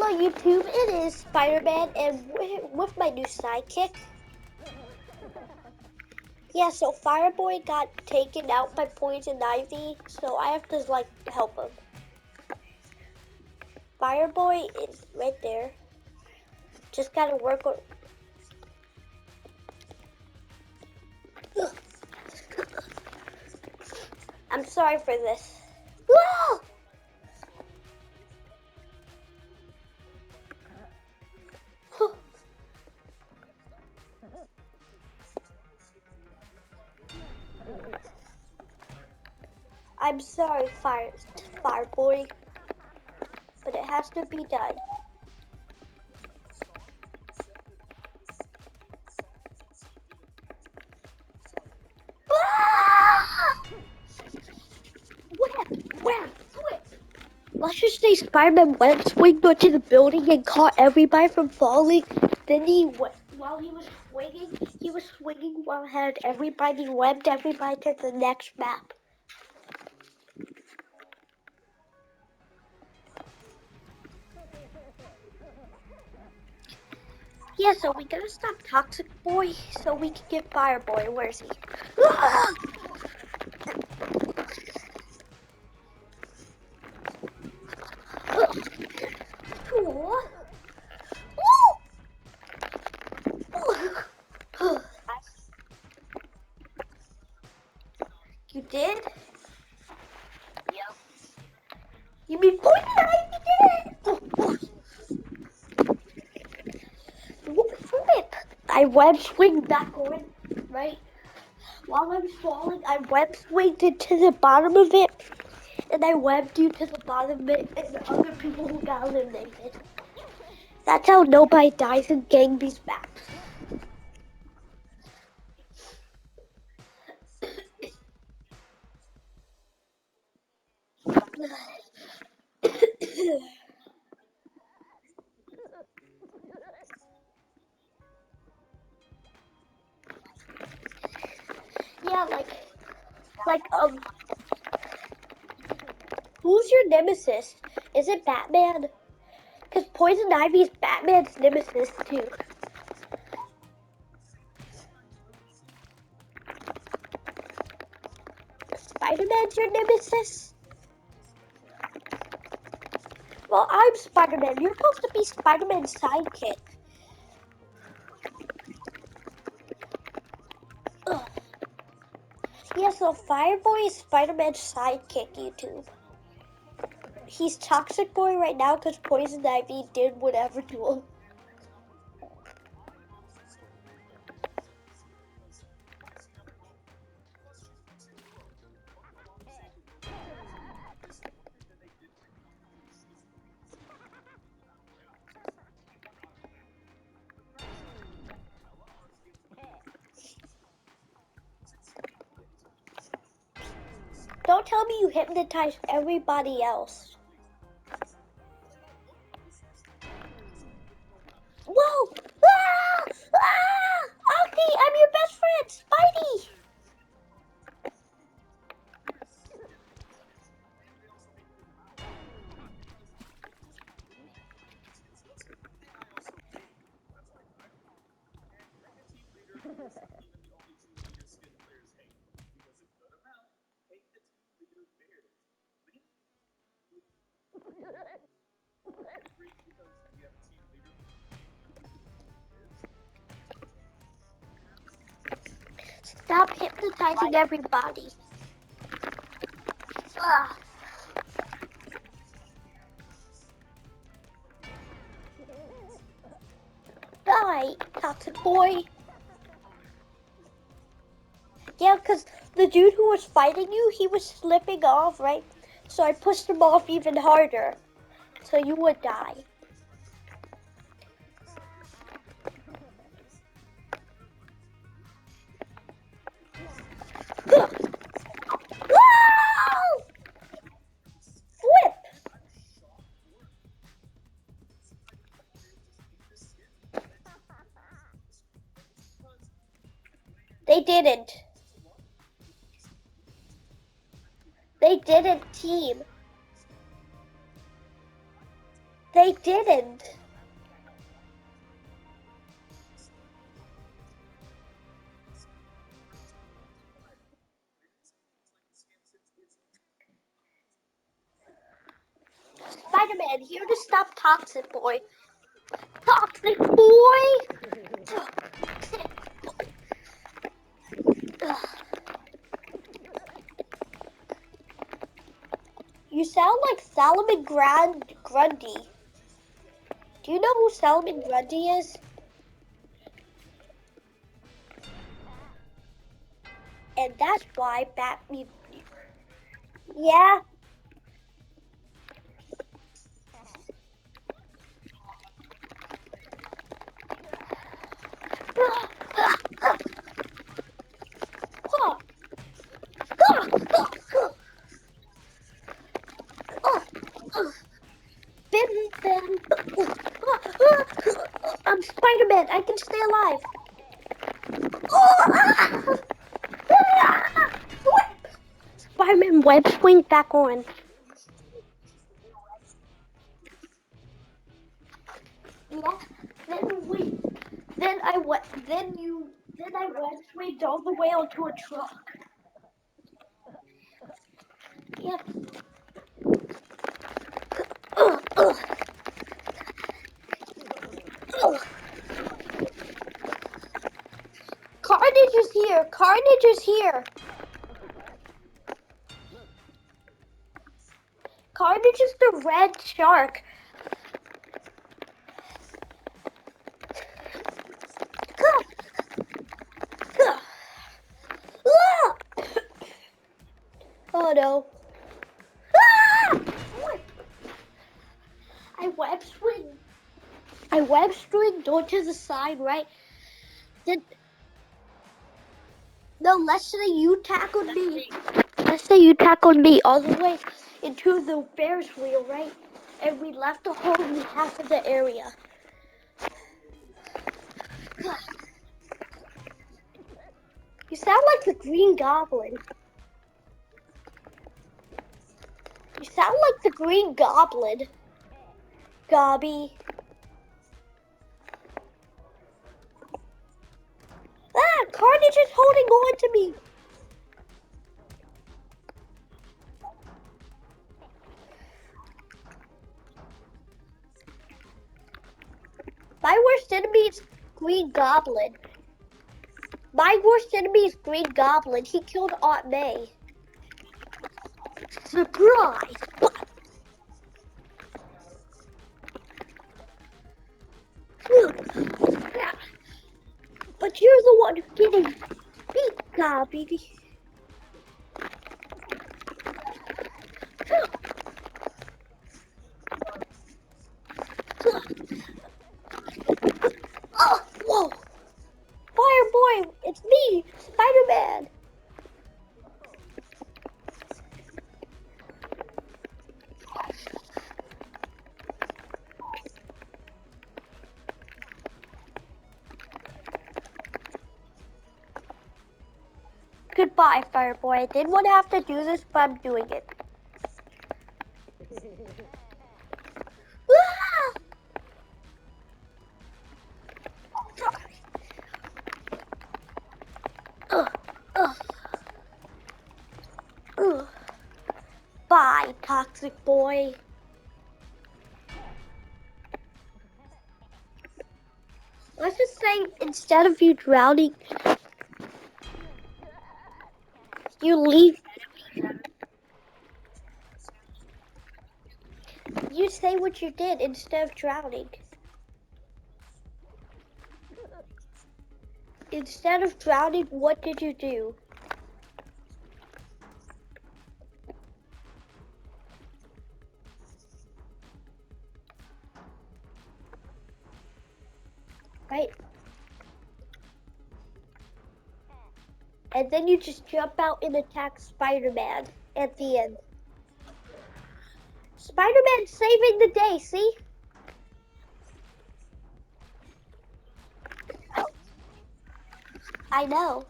Hello YouTube, it is Spider-Man and with my new sidekick. Yeah, so Fireboy got taken out by Poison Ivy, so I have to help him. Fireboy is right there. Just gotta work on... I'm sorry for this. Whoa! I'm sorry, Fireboy, but it has to be done. Let's just say Spider-Man went swinging onto the building and caught everybody from falling. Then while he was swinging while had everybody webbed everybody to the next map. Yeah, so we gotta stop Toxic Boy so we can get Fireboy. Where is he? You did? Yep. You mean Poison Ivy did it? I web swing back on, right? While I'm falling, I web swinged into the bottom of it, and I webbed you to the bottom of it, and the other people who got eliminated. That's how nobody dies in Gang Beast maps. Yeah, who's your nemesis? Is it Batman? Because Poison Ivy is Batman's nemesis too. Spider-Man's your nemesis? Well, I'm Spider-Man. You're supposed to be Spider-Man's sidekick. Ugh. Yeah, so Fireboy is Spider-Man's sidekick, YouTube. He's Toxic Boy right now because Poison Ivy did whatever to him. Don't tell me you hypnotized everybody else. Whoa! Ah! Ah! Alfie, I'm your best friend, Spidey! Stop hypnotizing everybody. Ah. Die, Toxic Boy. Yeah, because the dude who was fighting you, he was slipping off, right? So I pushed him off even harder. So you would die. Flip! They didn't. They didn't team. They didn't. Spider-Man, here to stop Toxic Boy. Toxic Boy! Toxic Boy. You sound like Solomon Grundy. Do you know who Solomon Grundy is? And that's why Batman... Yeah. I'm Spider-Man. I can stay alive. Spider-Man web swing back on. Yeah. Then I web swinged all the way onto a truck. Yeah. Carnage is here. Carnage is here. Carnage is the red shark. Oh no. I web swing onto the side, right? Then no, let's say you tackled me. Let's say you tackled me all the way into the Ferris wheel, right? And we left a hole in half of the area. You sound like the Green Goblin. You sound like the Green Goblin. Gobby. Ah, Carnage is holding on to me. My worst enemy is Green Goblin. My worst enemy is Green Goblin. He killed Aunt May. Surprise! But you're the one who's getting beat, Gobby. Oh, whoa! Fireboy, it's me, Spider-Man. Goodbye, Fireboy. I didn't want to have to do this, but I'm doing it. Bye, Toxic Boy. Let's just say, instead of you drowning, you leave. You say what you did instead of drowning. Instead of drowning, what did you do? Right? And then you just jump out and attack Spider-Man at the end. Spider-Man saving the day, see? I know.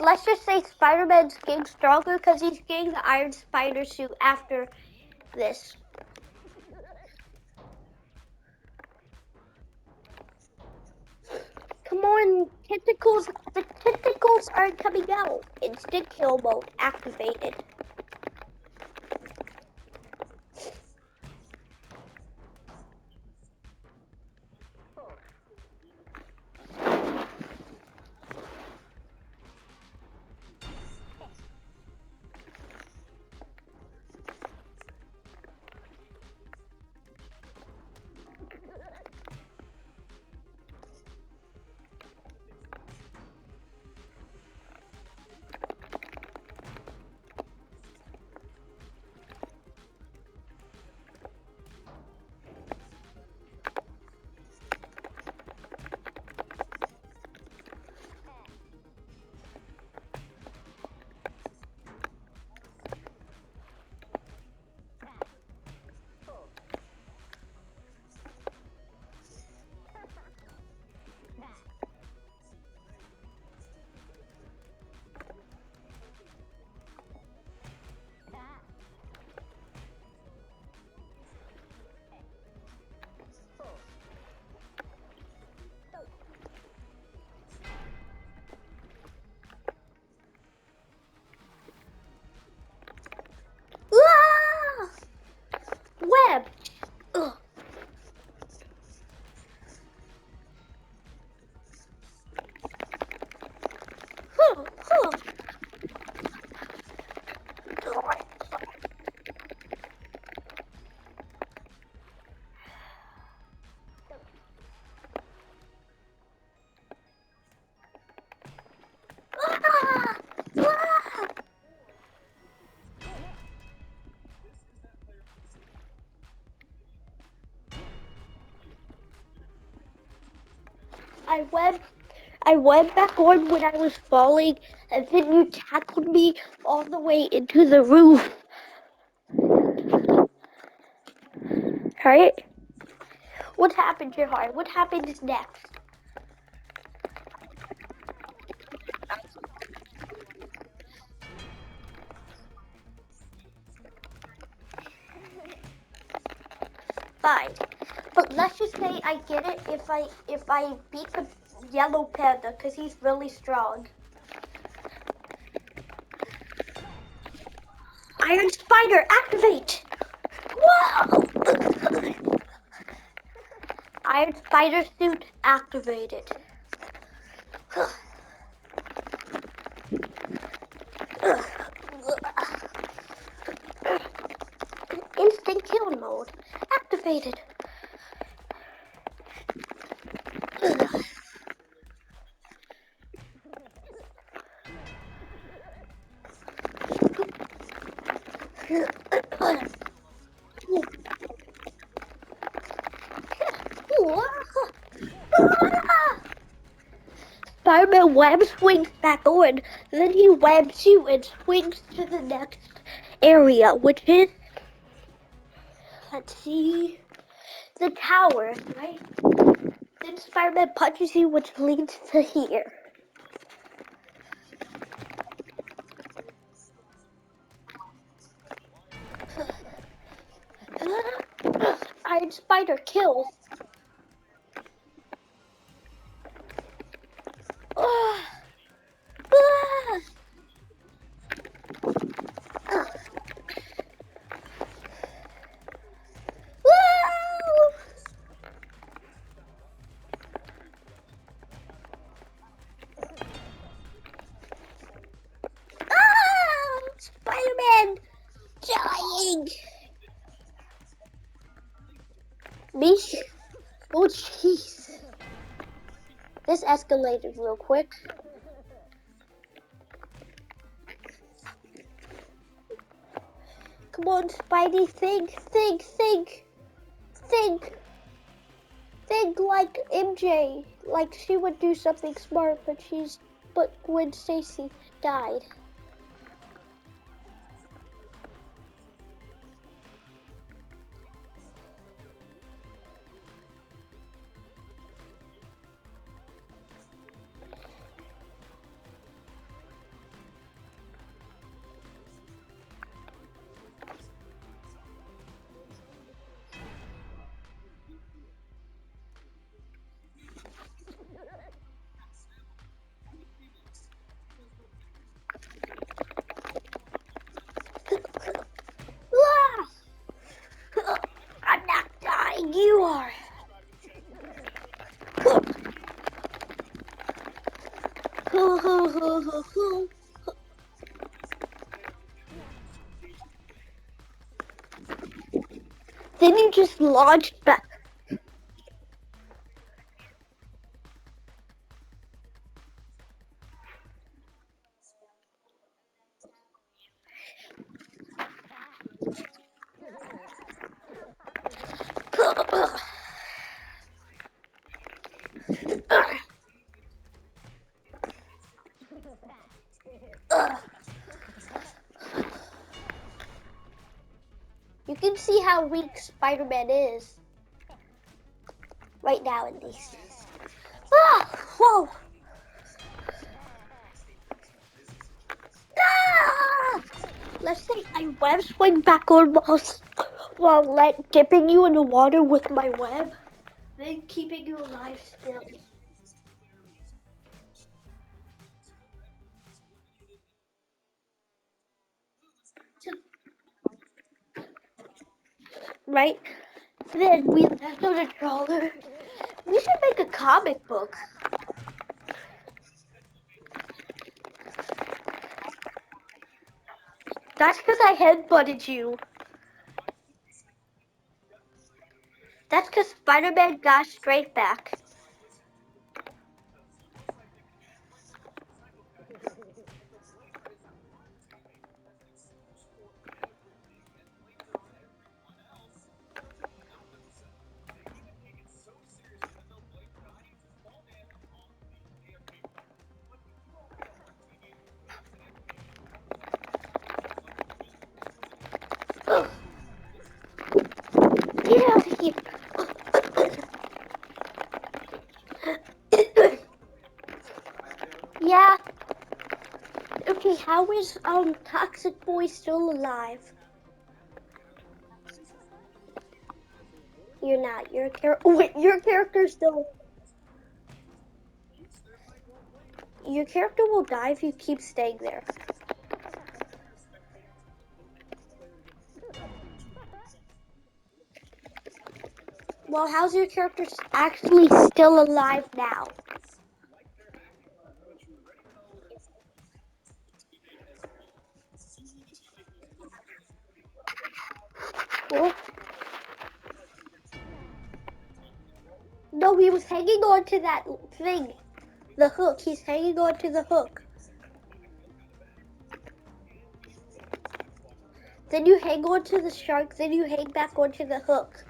let's just say Spider-Man's getting stronger because he's getting the Iron Spider suit after this. Come on, tentacles. The tentacles aren't coming out. Instant kill mode activated. Ah! Web. Ugh. Huh, huh. Ah! Ah! I went back on when I was falling, and then you tackled me all the way into the roof. Right? What happened, your heart? What happens next? Fine. But let's just say I get it if I beat the yellow panda because he's really strong. Iron Spider, activate! Whoa! Iron Spider suit activated. Instant kill mode activated. Spider-Man web swings back on, then he webs you and swings to the next area, which is, let's see, the tower, right? Then Spider-Man punches you, which leads to here. Iron Spider kills. Spider-Man dying. Me? Oh jeez. This escalated real quick. Come on, Spidey, think like MJ. Like she would do something smart, but when Stacy died. Then you just launched back. You can see how weak Spider-Man is right now in these. Whoa! Ah! Let's say I web swing back on while dipping you in the water with my web, then keeping you alive still. Right? Then we left on a trawler. We should make a comic book. That's because I headbutted you. That's because Spider-Man got straight back. Ugh. Get out of here. Yeah. Okay, how is Toxic Boy still alive? You're not. Your character still. Your character will die if you keep staying there. Well, how's your character actually still alive now? Well, no, he was hanging on to that thing. The hook. He's hanging on to the hook. Then you hang on to the shark. Then you hang back onto the hook.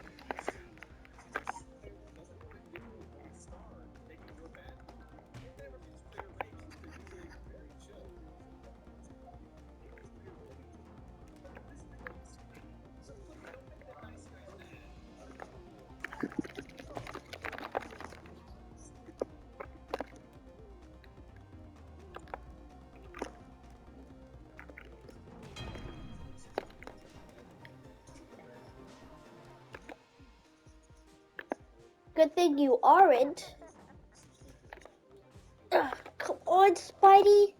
Good thing you aren't. Ugh, come on, Spidey.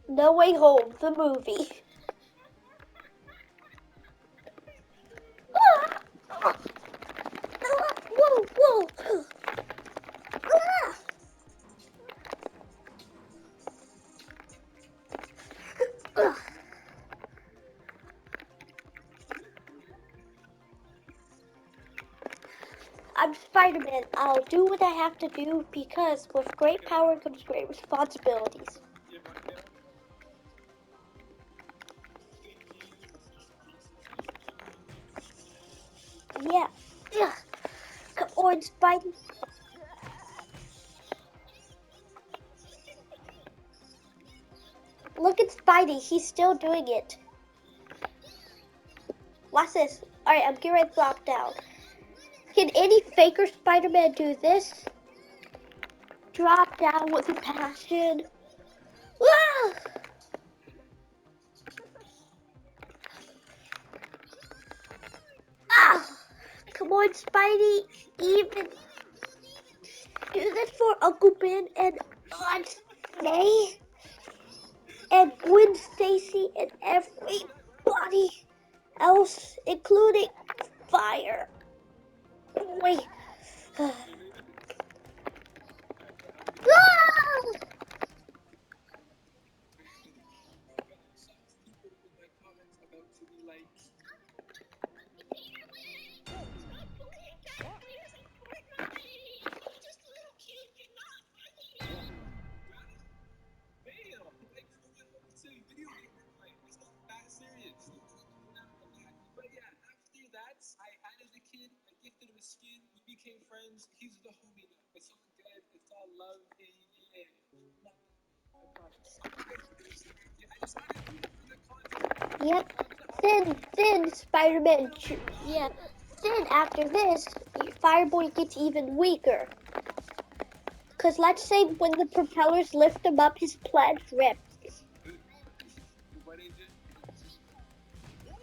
No Way Home, the movie. Whoa. I'm Spider-Man. I'll do what I have to do because with great power comes great responsibilities. Yeah. Come on, Spidey. Look at Spidey. He's still doing it. Watch this. Alright, I'm getting ready to drop down. Can any faker Spider-Man do this? Drop down with a passion. Ah! Ah! Come on, Spidey. Even do this for Uncle Ben and Aunt May. and Gwen Stacy and everybody else, including Fire. Wait. Yep. Then Spider-Man. Yeah. Then after this, Fireboy gets even weaker. Cause let's say when the propellers lift him up, his plant rips.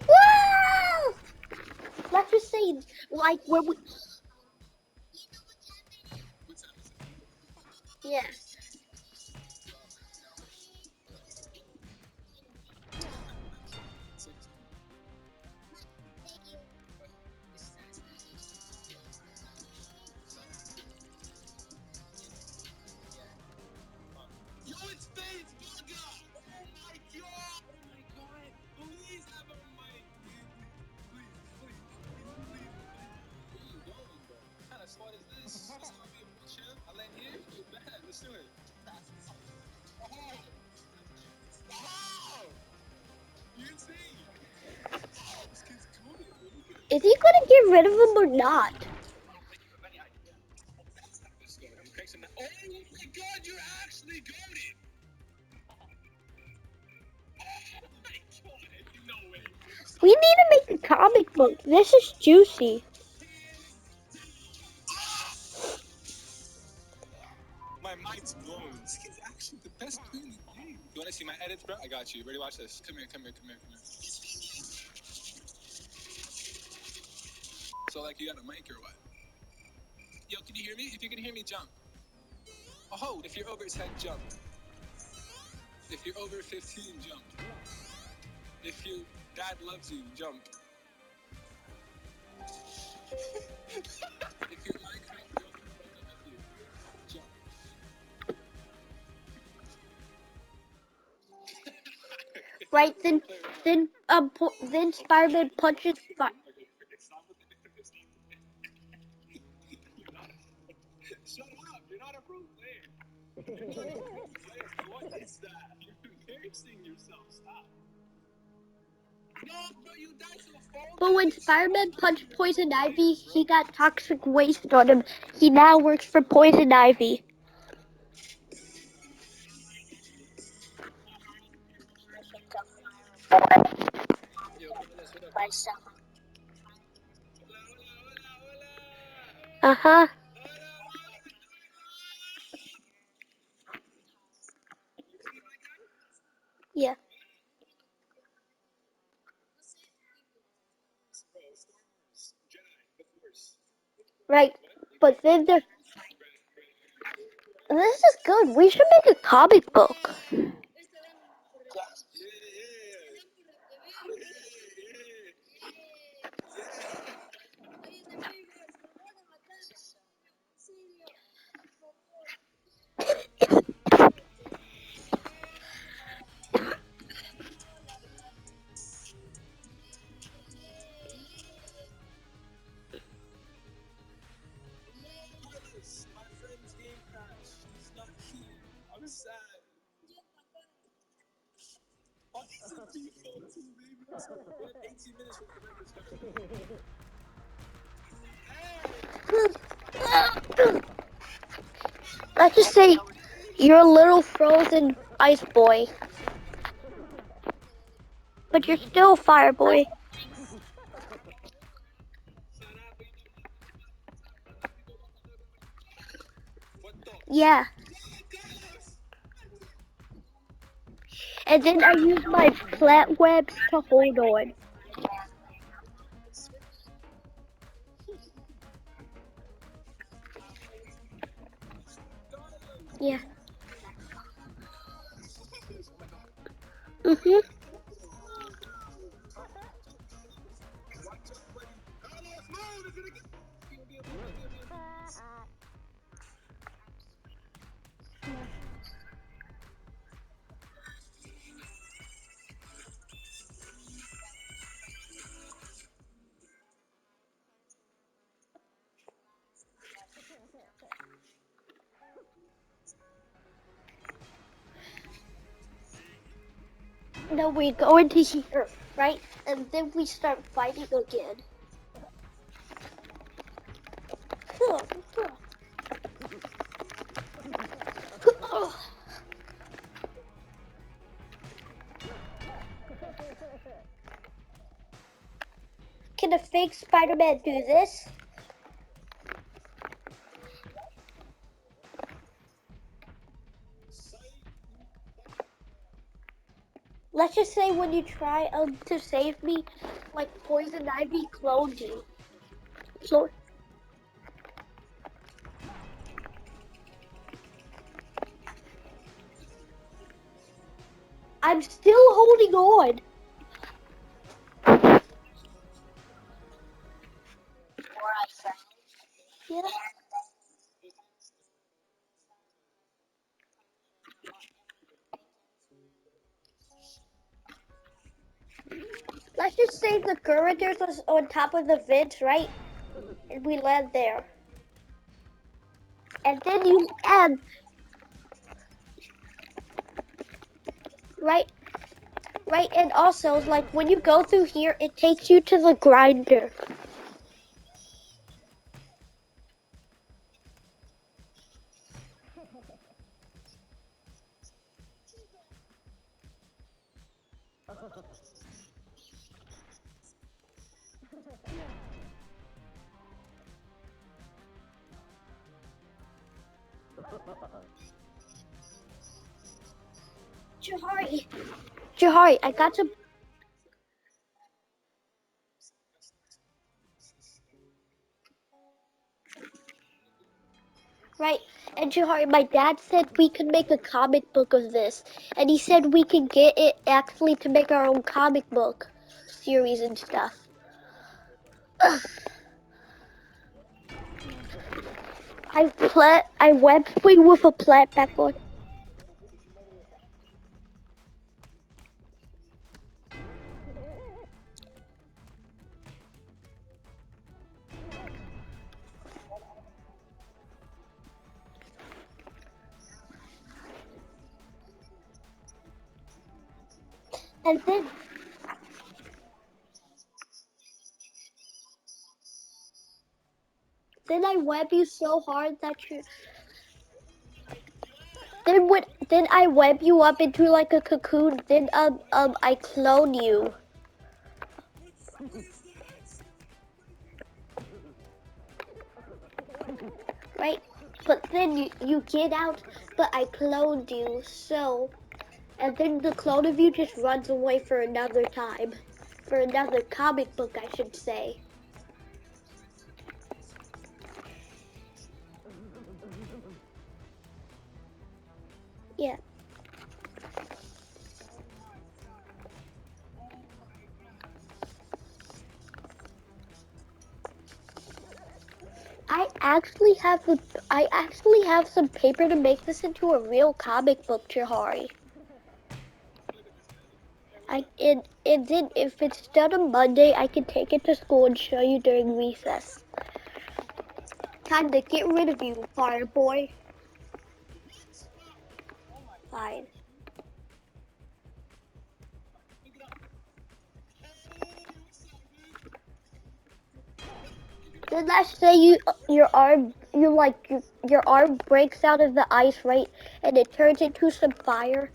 Woo! Let's just say, like when we. Yeah. Is he gonna get rid of him or not? Oh my god, you're actually goated! Oh my god, no way. We need to make a comic book. This is juicy. My mind's blown. This kid's actually the best player in the game. You wanna see my edits, bro? I got you. Ready? Watch this. Come here, come here, come here, come here. So, like, you got a mic or what? Yo, can you hear me? If you can hear me, jump. Oh, if you're over 10, jump. If you're over 15, jump. If your dad loves you, jump. If your Minecraft girlfriend broke up with you, jump. Right then Spider-Man punches. Shut up! You're not a pro player. You're not a pro player. What is that? You're embarrassing yourself. Stop. No, bro, you died to a phone. But when Spider-Man punched Poison Ivy, he got toxic waste on him. He now works for Poison Ivy. Uh-huh. Yeah. Right. But then there. This is good. We should make a comic book. My friend's game crashed. He's not here. I'm sad. Oh, it's a default too, baby. We have 18 minutes for the record start. Let's just say you're a little frozen ice boy. But you're still a fire boy. Yeah. And then I use my plant webs to hold on. Yeah. Mhm. No, we go into here, right? And then we start fighting again. Can a fake Spider-Man do this? Let's just say when you try to save me, like Poison Ivy cloned you. So I'm still holding on. Yeah. Let's just say the Curators was on top of the vents, right? And we land there. And then you add, right? Right, and also, like, when you go through here, it takes you to the grinder. Jahari, I got some. Right, and Jahari, my dad said we could make a comic book of this, and he said we could get it actually to make our own comic book series and stuff. I web swing with a plant back on. And then I web you so hard that you then I web you up into like a cocoon, then I clone you. Right? But then you get out, but I cloned you, so and then the clone of you just runs away for another time. For another comic book, I should say. Yeah. I actually have some paper to make this into a real comic book, Chihari. And then if it's done on Monday, I can take it to school and show you during recess. Time to get rid of you, fire boy. Fine. Then let's say your arm your arm breaks out of the ice, right, and it turns into some fire,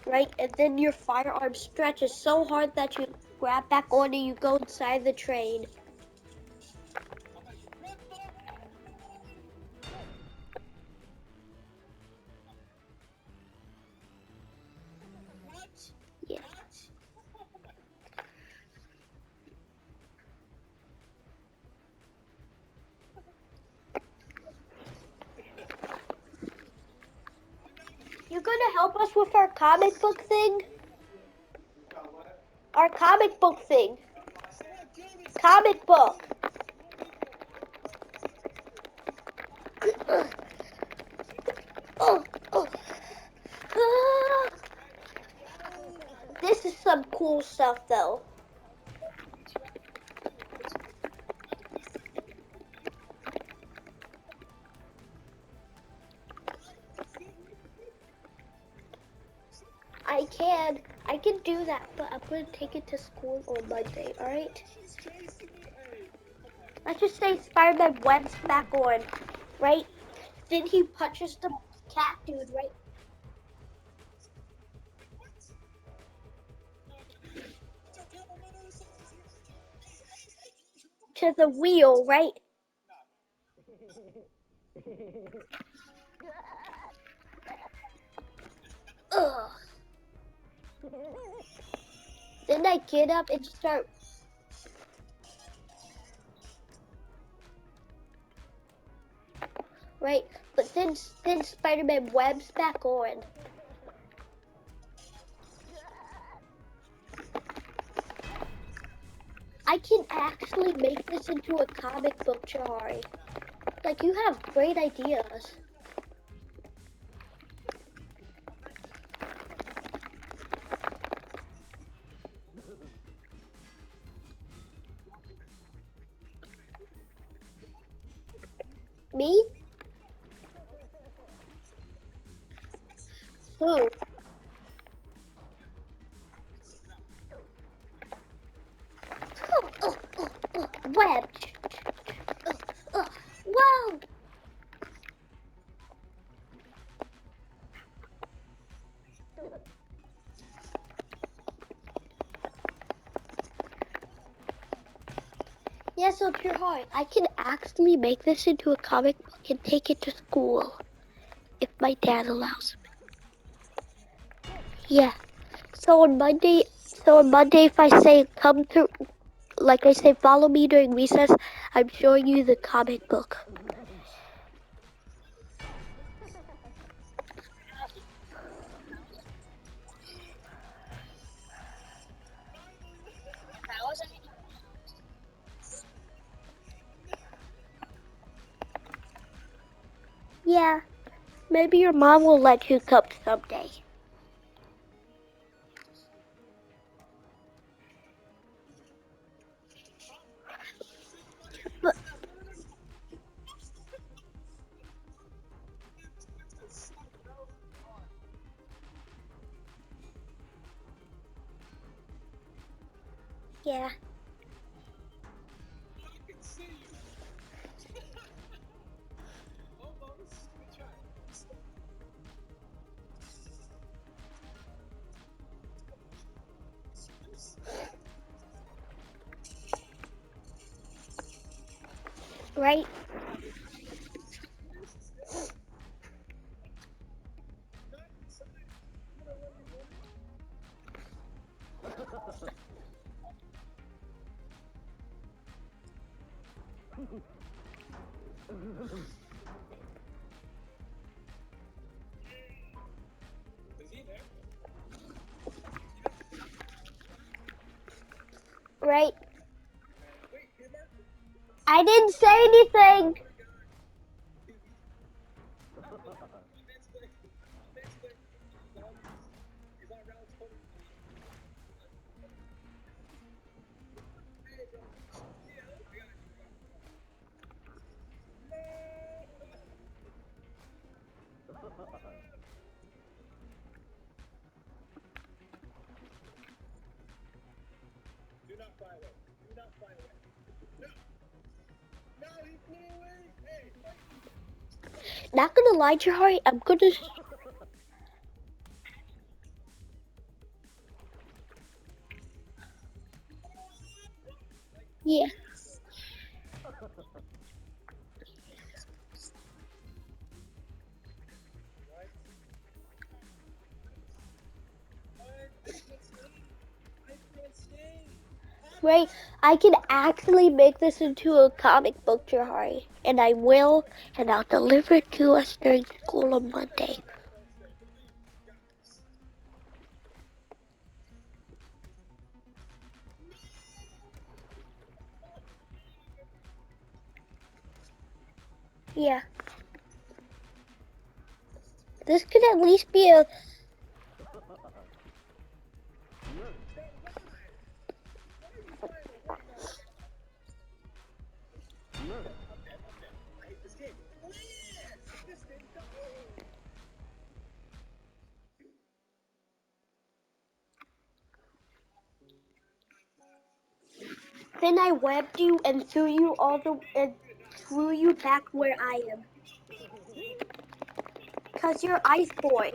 right, and then your firearm stretches so hard that you grab back on and you go inside the train. Yeah. You gonna help us with our comic book thing? Our comic book thing. Comic book. Oh, oh. Ah. This is some cool stuff, though. I can do that, but I'm going to take it to school on Monday, alright? Let's just say Spider-Man web's back on, right? Then he punches the cat dude, right? To the wheel, right? Ugh. Then I get up and start. Right, but then Spider-Man web's back on. I can actually make this into a comic book, Jahari. Like, you have great ideas. Me? Who? Web. Whoa! Yeah, so Pure Heart, I can actually make this into a comic book and take it to school. If my dad allows me. Yeah. So on Monday, if I say come to, like I say, follow me during recess, I'm showing you the comic book. Yeah, maybe your mom will let you come someday. But, yeah. Right? Right? I didn't say anything. Not gonna lie to her, I'm gonna. Yeah. Right? I can actually make this into a comic book, Jahari. And I will, and I'll deliver it to us during school on Monday. Yeah. This could at least be a... Then I webbed you and threw you back where I am. Cause you're Ice Boy.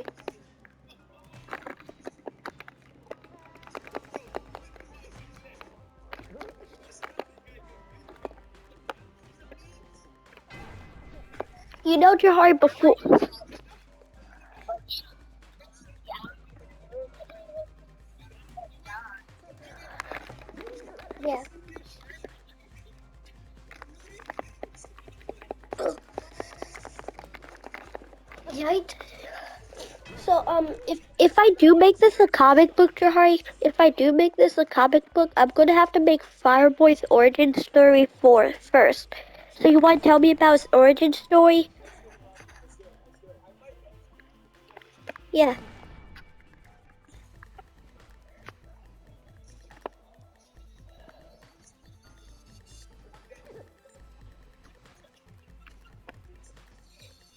You know Jahari before. Yeah. Right. So if I do make this a comic book, Jahari, if I do make this a comic book, I'm gonna have to make Fireboy's origin story first. So you want to tell me about his origin story? Yeah.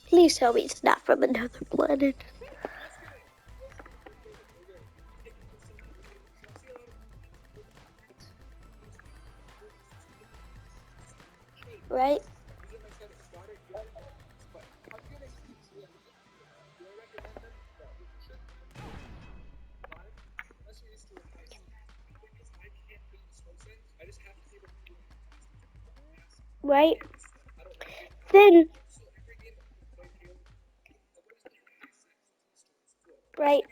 Please tell me it's not from another planet. Right? Right? Then, right?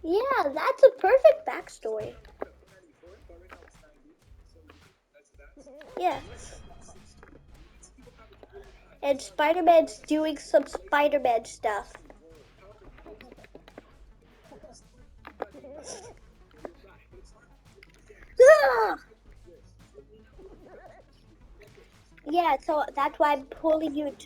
Yeah, that's a perfect backstory. Yeah. And Spider-Man's doing some Spider-Man stuff. Ah! Yeah, so that's why I'm pulling you.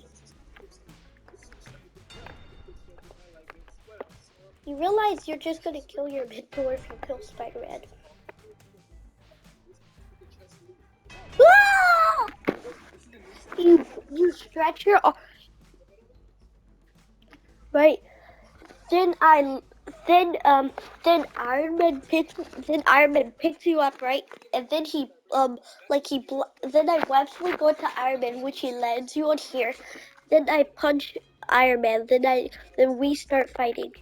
You realize you're just gonna kill your mentor if you kill Spider-Man. Ah! You stretch your right. Then I then Iron Man picks you up, right? And then then I web swing onto Iron Man, which he lands you on here. Then I punch Iron Man. Then we start fighting.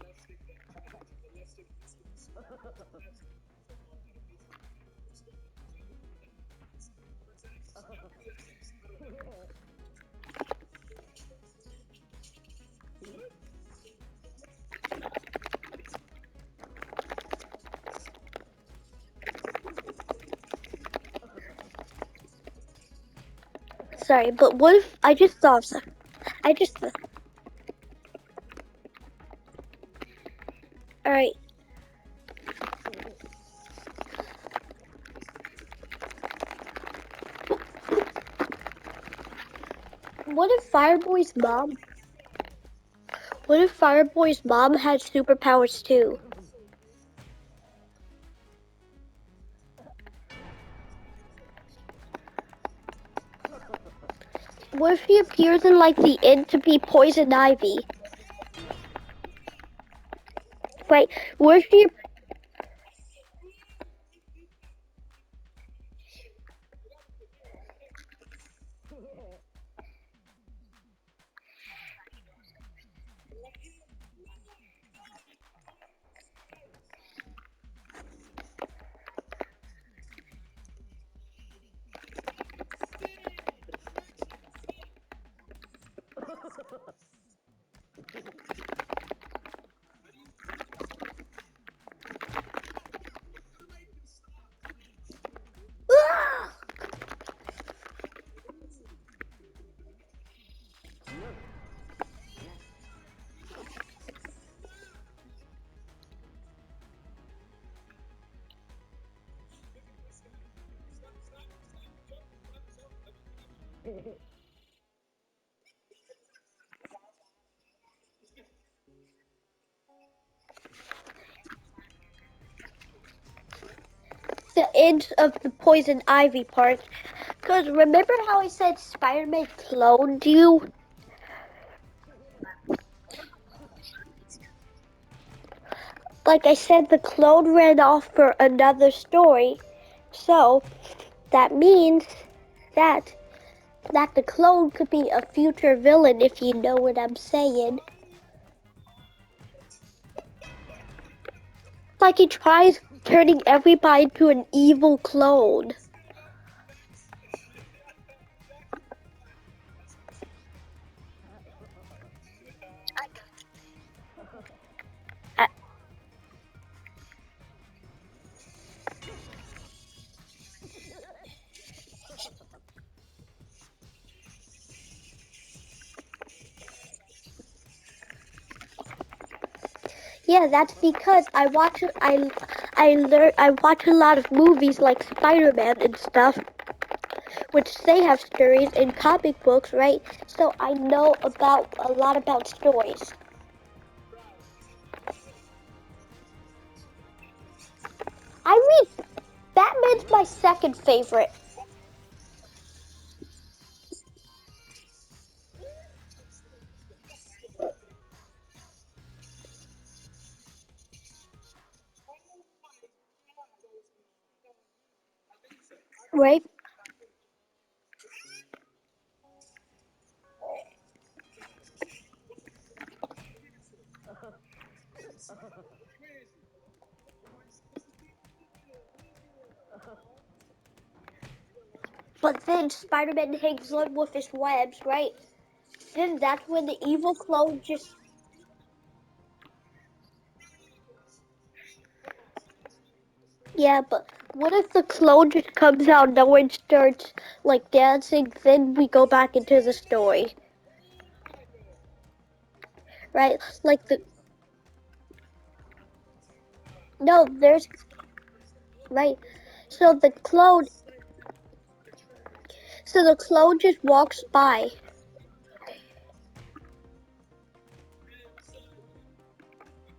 Sorry, but what if I just thought of something? I just all right. What if Fireboy's mom? What if Fireboy's mom had superpowers too? What if he appears in like the end to be Poison Ivy? Right. What if he The end of the poison ivy part. Because remember how I said Spider-Man cloned you? Like I said, the clone ran off for another story. So that means that the clone could be a future villain, if you know what I'm saying. Like he tries turning everybody into an evil clone. Uh, yeah, that's because I watch a lot of movies like Spider-Man and stuff, which they have stories in comic books, right? So I know about a lot about stories. I read Batman's my second favorite. Right? But then Spider-Man hangs on with his webs, right? Then that's when the evil clone just... Yeah, but what if the clone just comes out and no one starts, like, dancing? Then we go back into the story. Right? Like the... No, there's... Right. So the clone... So the clone just walks by.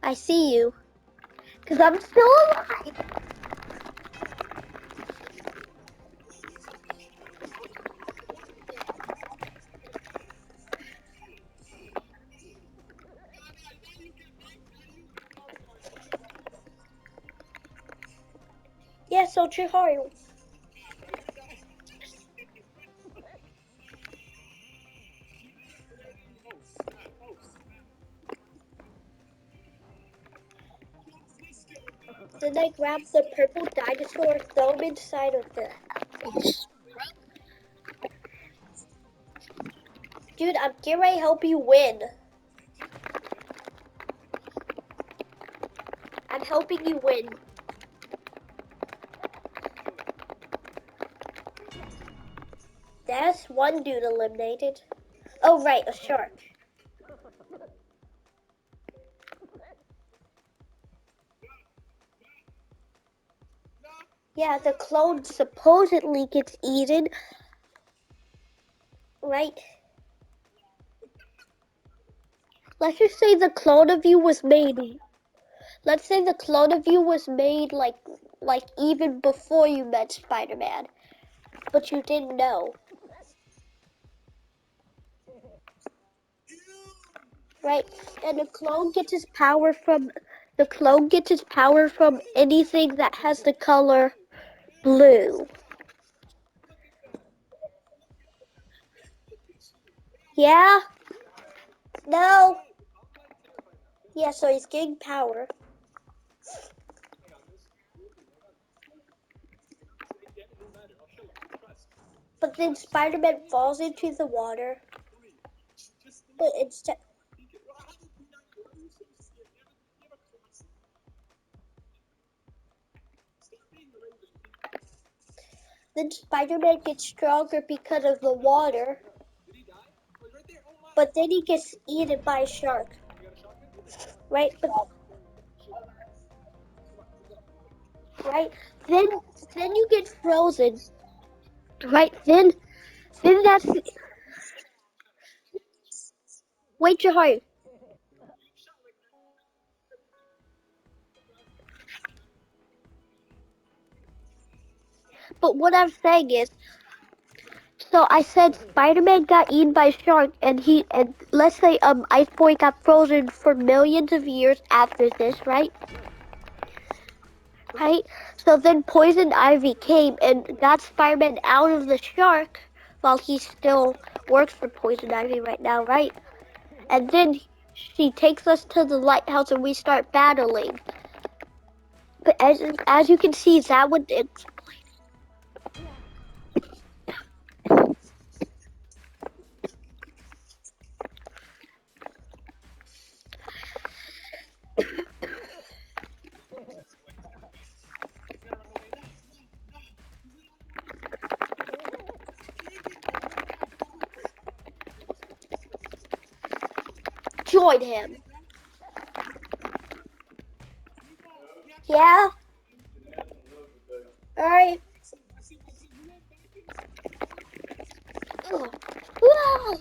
I see you. Because I'm still alive. Yeah, so Chihari. Then I grab the purple dinosaur, throw him inside of the... Dude, I'm getting ready to help you win. I'm helping you win. That's one dude eliminated. Oh, right, a shark. Yeah, the clone supposedly gets eaten, right? Let's just say the clone of you was made. Let's say the clone of you was made like even before you met Spider-Man, but you didn't know, right? And the clone gets his power from anything that has the color blue. Yeah? No? Yeah, so he's getting power. But then Spider-Man falls into the water. But instead... Then Spider-Man gets stronger because of the water. But then he gets eaten by a shark. Right? But, right? Then you get frozen. Right? Then Then that's wait, Jahari. But what I'm saying is, so I said Spider-Man got eaten by a shark, and let's say Ice Boy got frozen for millions of years after this, right? Right. So then Poison Ivy came and got Spider-Man out of the shark, while he still works for Poison Ivy right now, right? And then she takes us to the lighthouse and we start battling. But as you can see, that would explain. Join him. Yeah. All right. Whoa.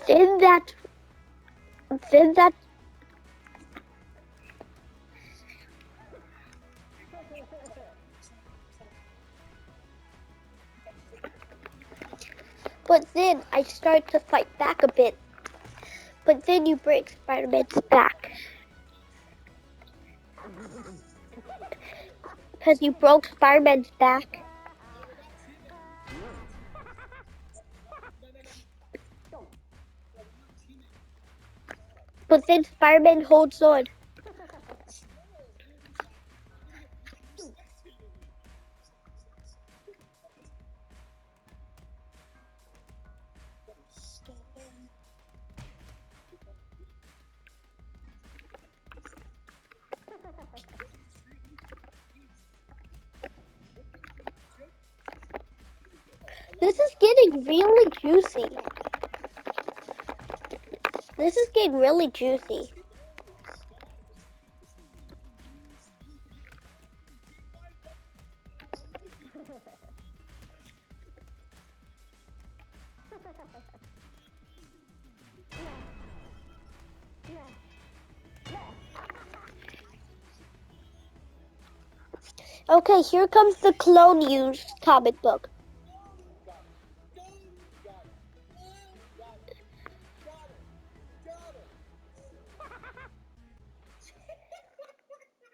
Then that. Then that. But then I start to fight back a bit. But then you break Spider-Man's back. Because you broke Spider-Man's back. But then Spider-Man holds on. This is getting really juicy. This is getting really juicy. Okay, here comes the Clone Use comic book.